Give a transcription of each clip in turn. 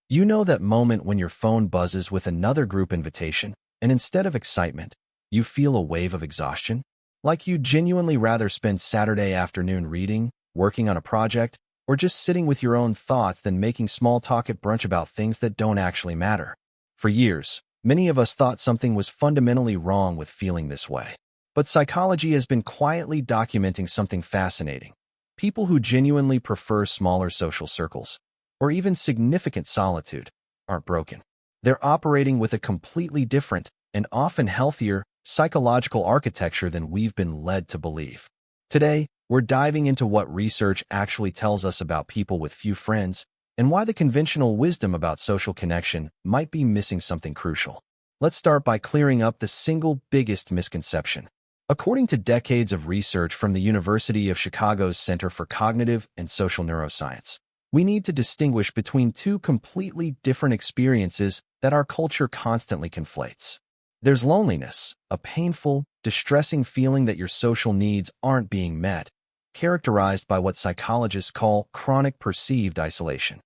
You know that moment when your phone buzzes with another group invitation, and instead of excitement, you feel a wave of exhaustion? Like you'd genuinely rather spend Saturday afternoon reading, working on a project, or just sitting with your own thoughts than making small talk at brunch about things that don't actually matter. For years, many of us thought something was fundamentally wrong with feeling this way. But psychology has been quietly documenting something fascinating. People who genuinely prefer smaller social circles, or even significant solitude, aren't broken. They're operating with a completely different and often healthier psychological architecture than we've been led to believe. Today, we're diving into what research actually tells us about people with few friends and why the conventional wisdom about social connection might be missing something crucial. Let's start by clearing up the single biggest misconception. According to decades of research from the University of Chicago's Center for Cognitive and Social Neuroscience, we need to distinguish between two completely different experiences that our culture constantly conflates. There's loneliness, a painful, distressing feeling that your social needs aren't being met, characterized by what psychologists call chronic perceived isolation.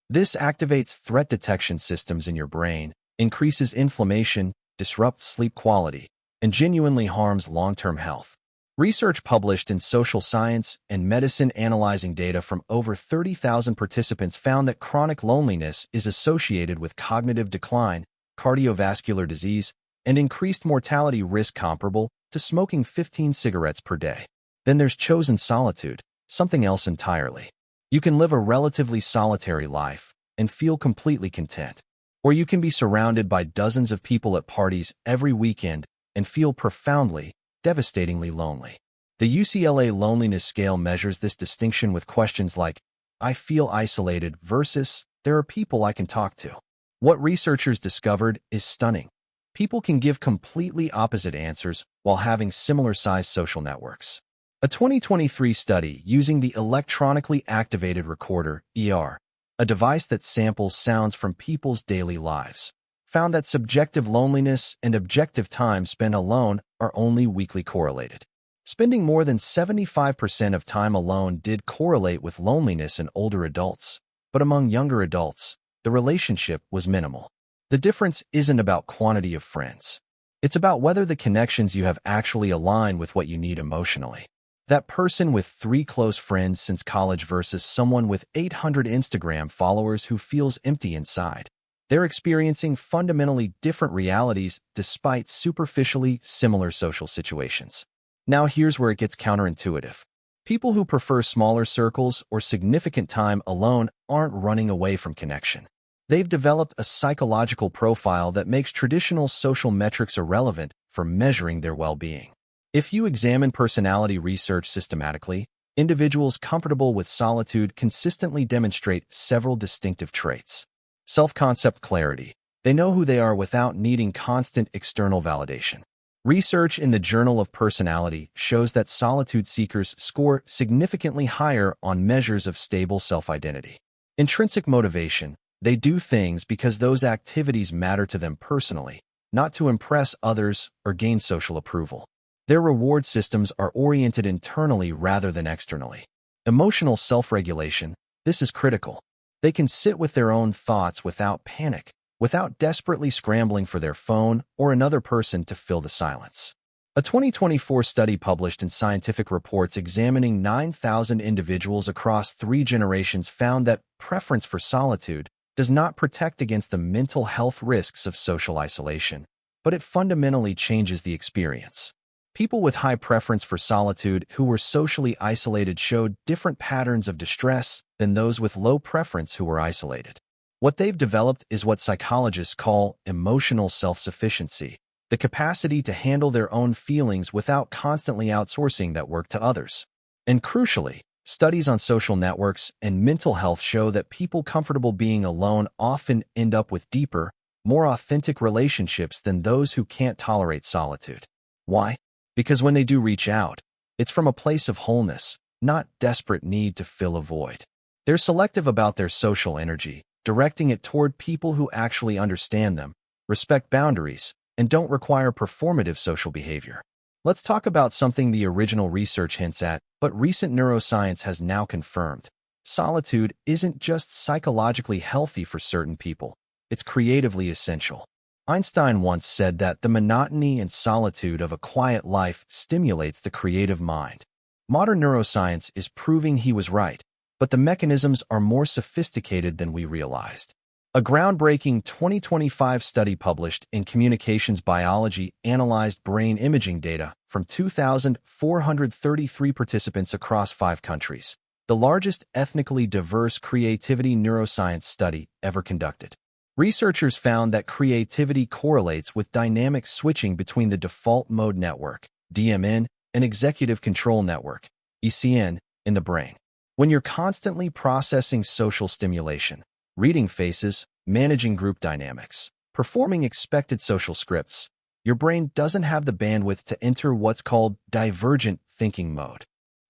This activates threat detection systems in your brain, increases inflammation, disrupts sleep quality, and genuinely harms long-term health. Research published in Social Science and Medicine analyzing data from over 30,000 participants found that chronic loneliness is associated with cognitive decline, cardiovascular disease, and increased mortality risk comparable to smoking 15 cigarettes per day. Then there's chosen solitude, something else entirely. You can live a relatively solitary life and feel completely content. Or you can be surrounded by dozens of people at parties every weekend and feel profoundly, devastatingly lonely. The UCLA Loneliness Scale measures this distinction with questions like, I feel isolated versus, there are people I can talk to. What researchers discovered is stunning. People can give completely opposite answers while having similar-sized social networks. A 2023 study using the Electronically Activated Recorder, ER, a device that samples sounds from people's daily lives, found that subjective loneliness and objective time spent alone are only weakly correlated. Spending more than 75% of time alone did correlate with loneliness in older adults, but among younger adults, the relationship was minimal. The difference isn't about quantity of friends. It's about whether the connections you have actually align with what you need emotionally. That person with 3 close friends since college versus someone with 800 Instagram followers who feels empty inside. They're experiencing fundamentally different realities despite superficially similar social situations. Now here's where it gets counterintuitive. People who prefer smaller circles or significant time alone aren't running away from connection. They've developed a psychological profile that makes traditional social metrics irrelevant for measuring their well-being. If you examine personality research systematically, individuals comfortable with solitude consistently demonstrate several distinctive traits. Self-concept clarity. They know who they are without needing constant external validation. Research in the Journal of Personality shows that solitude seekers score significantly higher on measures of stable self-identity. Intrinsic motivation. They do things because those activities matter to them personally, not to impress others or gain social approval. Their reward systems are oriented internally rather than externally. Emotional self-regulation. This is critical. They can sit with their own thoughts without panic, without desperately scrambling for their phone or another person to fill the silence. A 2024 study published in Scientific Reports examining 9,000 individuals across 3 generations found that preference for solitude does not protect against the mental health risks of social isolation, but it fundamentally changes the experience. People with high preference for solitude who were socially isolated showed different patterns of distress than those with low preference who were isolated. What they've developed is what psychologists call emotional self-sufficiency, the capacity to handle their own feelings without constantly outsourcing that work to others. And crucially, studies on social networks and mental health show that people comfortable being alone often end up with deeper, more authentic relationships than those who can't tolerate solitude. Why? Because when they do reach out, it's from a place of wholeness, not desperate need to fill a void. They're selective about their social energy, directing it toward people who actually understand them, respect boundaries, and don't require performative social behavior. Let's talk about something the original research hints at, but recent neuroscience has now confirmed. Solitude isn't just psychologically healthy for certain people, it's creatively essential. Einstein once said that the monotony and solitude of a quiet life stimulates the creative mind. Modern neuroscience is proving he was right, but the mechanisms are more sophisticated than we realized. A groundbreaking 2025 study published in Communications Biology analyzed brain imaging data from 2,433 participants across 5 countries, the largest ethnically diverse creativity neuroscience study ever conducted. Researchers found that creativity correlates with dynamic switching between the default mode network, DMN, and executive control network, ECN, in the brain. When you're constantly processing social stimulation, reading faces, managing group dynamics, performing expected social scripts, your brain doesn't have the bandwidth to enter what's called divergent thinking mode.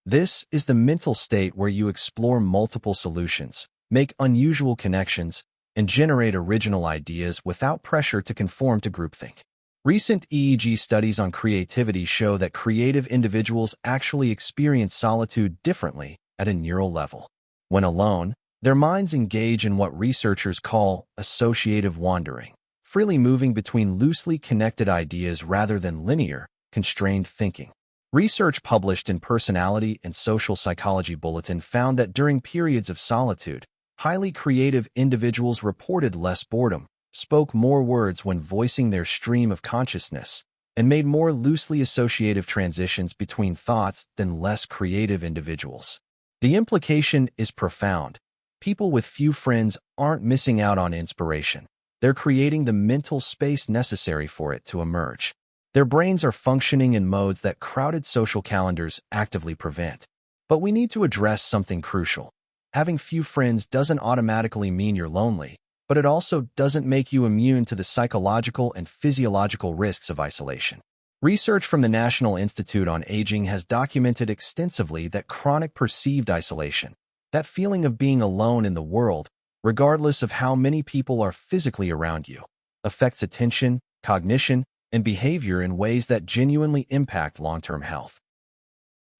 This is the mental state where you explore multiple solutions, make unusual connections, and generate original ideas without pressure to conform to groupthink. Recent EEG studies on creativity show that creative individuals actually experience solitude differently at a neural level. When alone, their minds engage in what researchers call associative wandering, freely moving between loosely connected ideas rather than linear, constrained thinking. Research published in Personality and Social Psychology Bulletin found that during periods of solitude, highly creative individuals reported less boredom, spoke more words when voicing their stream of consciousness, and made more loosely associative transitions between thoughts than less creative individuals. The implication is profound. People with few friends aren't missing out on inspiration. They're creating the mental space necessary for it to emerge. Their brains are functioning in modes that crowded social calendars actively prevent. But we need to address something crucial. Having few friends doesn't automatically mean you're lonely, but it also doesn't make you immune to the psychological and physiological risks of isolation. Research from the National Institute on Aging has documented extensively that chronic perceived isolation, that feeling of being alone in the world, regardless of how many people are physically around you, affects attention, cognition, and behavior in ways that genuinely impact long-term health.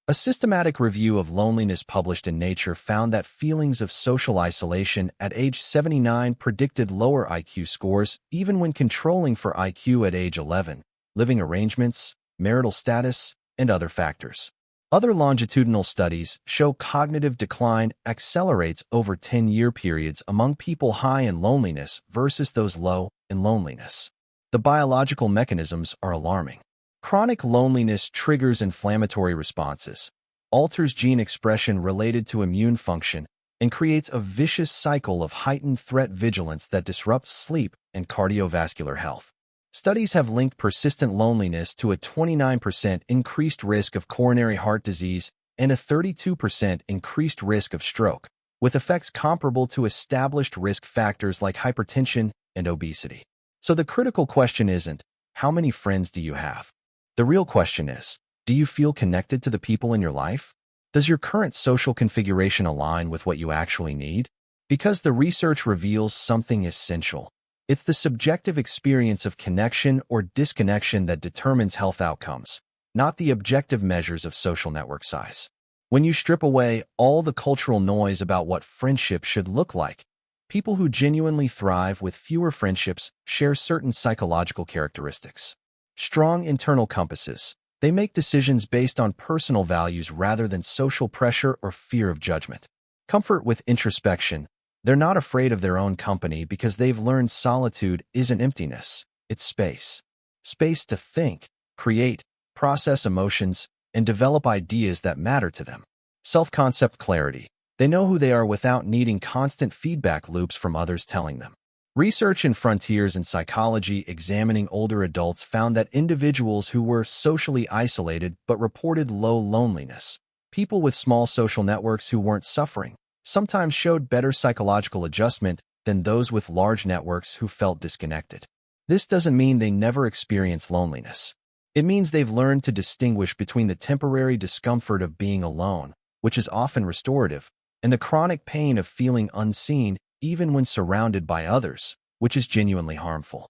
A systematic review of loneliness published in Nature found that feelings of social isolation at age 79 predicted lower IQ scores even when controlling for IQ at age 11, living arrangements, marital status, and other factors. Other longitudinal studies show cognitive decline accelerates over 10-year periods among people high in loneliness versus those low in loneliness. The biological mechanisms are alarming. Chronic loneliness triggers inflammatory responses, alters gene expression related to immune function, and creates a vicious cycle of heightened threat vigilance that disrupts sleep and cardiovascular health. Studies have linked persistent loneliness to a 29% increased risk of coronary heart disease and a 32% increased risk of stroke, with effects comparable to established risk factors like hypertension and obesity. So the critical question isn't, how many friends do you have? The real question is, do you feel connected to the people in your life? Does your current social configuration align with what you actually need? Because the research reveals something essential. It's the subjective experience of connection or disconnection that determines health outcomes, not the objective measures of social network size. When you strip away all the cultural noise about what friendship should look like, people who genuinely thrive with fewer friendships share certain psychological characteristics. Strong internal compasses. They make decisions based on personal values rather than social pressure or fear of judgment. Comfort with introspection. They're not afraid of their own company because they've learned solitude isn't emptiness, it's space. Space to think, create, process emotions, and develop ideas that matter to them. Self-concept clarity. They know who they are without needing constant feedback loops from others telling them. Research in Frontiers in Psychology examining older adults found that individuals who were socially isolated but reported low loneliness, people with small social networks who weren't suffering, sometimes showed better psychological adjustment than those with large networks who felt disconnected. This doesn't mean they never experience loneliness. It means they've learned to distinguish between the temporary discomfort of being alone, which is often restorative, and the chronic pain of feeling unseen even when surrounded by others, which is genuinely harmful.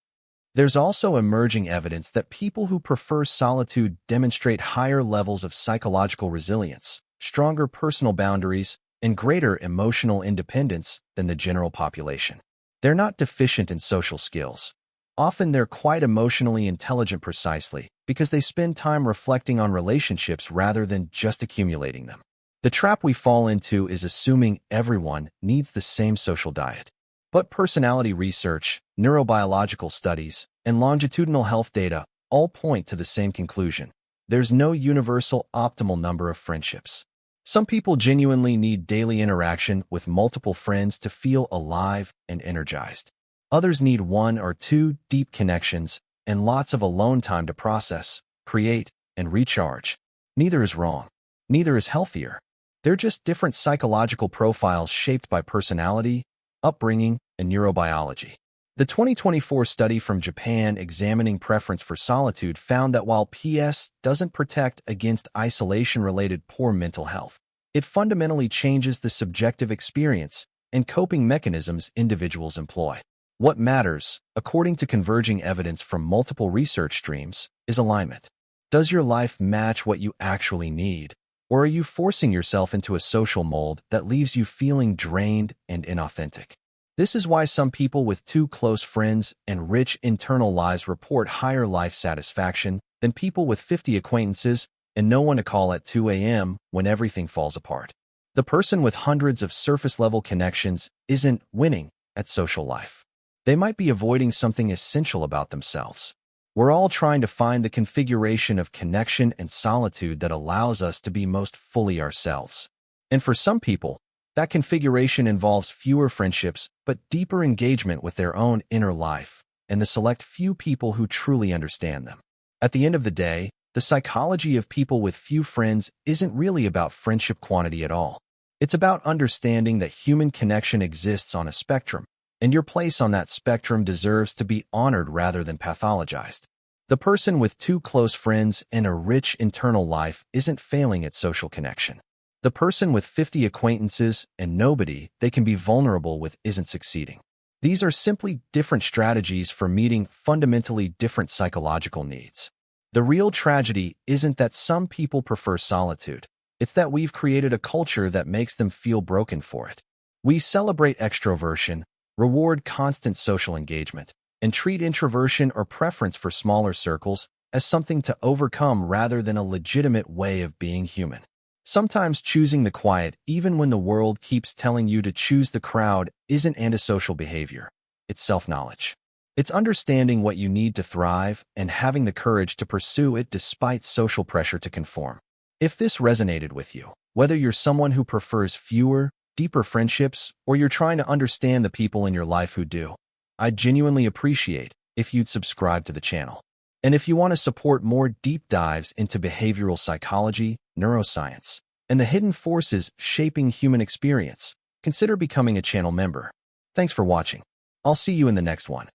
There's also emerging evidence that people who prefer solitude demonstrate higher levels of psychological resilience, stronger personal boundaries, and greater emotional independence than the general population. They're not deficient in social skills. Often they're quite emotionally intelligent precisely because they spend time reflecting on relationships rather than just accumulating them. The trap we fall into is assuming everyone needs the same social diet. But personality research, neurobiological studies, and longitudinal health data all point to the same conclusion. There's no universal optimal number of friendships. Some people genuinely need daily interaction with multiple friends to feel alive and energized. Others need one or two deep connections and lots of alone time to process, create, and recharge. Neither is wrong. Neither is healthier. They're just different psychological profiles shaped by personality, upbringing, and neurobiology. The 2024 study from Japan examining preference for solitude found that while PS doesn't protect against isolation-related poor mental health, it fundamentally changes the subjective experience and coping mechanisms individuals employ. What matters, according to converging evidence from multiple research streams, is alignment. Does your life match what you actually need, or are you forcing yourself into a social mold that leaves you feeling drained and inauthentic? This is why some people with two close friends and rich internal lives report higher life satisfaction than people with 50 acquaintances and no one to call at 2 a.m. when everything falls apart. The person with hundreds of surface-level connections isn't winning at social life. They might be avoiding something essential about themselves. We're all trying to find the configuration of connection and solitude that allows us to be most fully ourselves. And for some people, that configuration involves fewer friendships but deeper engagement with their own inner life and the select few people who truly understand them. At the end of the day, the psychology of people with few friends isn't really about friendship quantity at all. It's about understanding that human connection exists on a spectrum, and your place on that spectrum deserves to be honored rather than pathologized. The person with two close friends and a rich internal life isn't failing at social connection. The person with 50 acquaintances and nobody they can be vulnerable with isn't succeeding. These are simply different strategies for meeting fundamentally different psychological needs. The real tragedy isn't that some people prefer solitude. It's that we've created a culture that makes them feel broken for it. We celebrate extroversion, reward constant social engagement, and treat introversion or preference for smaller circles as something to overcome rather than a legitimate way of being human. Sometimes choosing the quiet, even when the world keeps telling you to choose the crowd, isn't antisocial behavior. It's self-knowledge. It's understanding what you need to thrive and having the courage to pursue it despite social pressure to conform. If this resonated with you, whether you're someone who prefers fewer, deeper friendships, or you're trying to understand the people in your life who do, I'd genuinely appreciate if you'd subscribe to the channel. And if you want to support more deep dives into behavioral psychology, neuroscience, and the hidden forces shaping human experience, consider becoming a channel member. Thanks for watching. I'll see you in the next one.